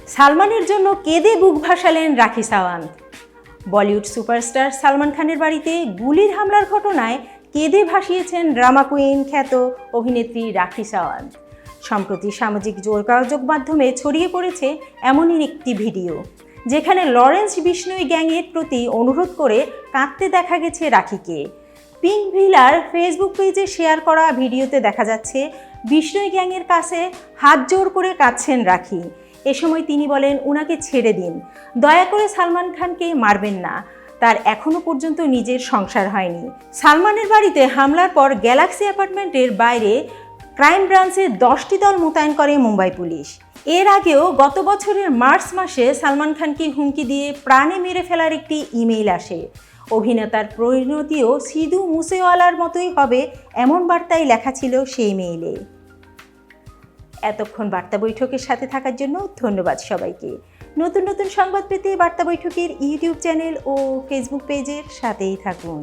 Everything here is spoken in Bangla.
সালমানের জন্য কেঁদে বুক ভাসালেন রাখি সাওয়ান্ত। বলিউড সুপারস্টার সালমান খানের বাড়িতে গুলির হামলার ঘটনায় কেঁদে ভাসিয়েছেন ড্রামা কুইন খ্যাত অভিনেত্রী রাখি সাওয়ান্ত। সম্প্রতি সামাজিক যোগাযোগ মাধ্যমে ছড়িয়ে পড়েছে এমনই একটি ভিডিও, যেখানে লরেন্স বিষ্ণুই গ্যাংয়ের প্রতি অনুরোধ করে কাঁদতে দেখা গেছে রাখিকে। পিঙ্ক ভিলার ফেসবুক পেজে শেয়ার করা ভিডিওতে দেখা যাচ্ছে বিষ্ণুই গ্যাংয়ের কাছে হাত জোড় করে কাঁদছেন রাখি। এ সময় তিনি বলেন, উনাকে ছেড়ে দিন, দয়া করে সালমান খানকে মারবেন না, তার এখনো পর্যন্ত নিজের সংসার হয়নি। সালমানের বাড়িতে হামলার পর গ্যালাক্সি অ্যাপার্টমেন্টের বাইরে ক্রাইম ব্রাঞ্চের 10টি দল মোতায়েন করে মুম্বাই পুলিশ। এর আগেও গত বছরের মার্চ মাসে সালমান খানকে হুমকি দিয়ে প্রাণে মেরে ফেলার একটি ইমেইল আসে। অভিনেতার পরিণতিও সিধু মুসেওয়ালার মতোই হবে, এমন বার্তাই লেখা ছিল সেই মেইলে। এতক্ষণ বার্তা বৈঠকের সাথে থাকার জন্য ধন্যবাদ সবাইকে। নতুন নতুন সংবাদ পেতে বার্তা বৈঠকের ইউটিউব চ্যানেল ও ফেসবুক পেজের সাথেই থাকুন।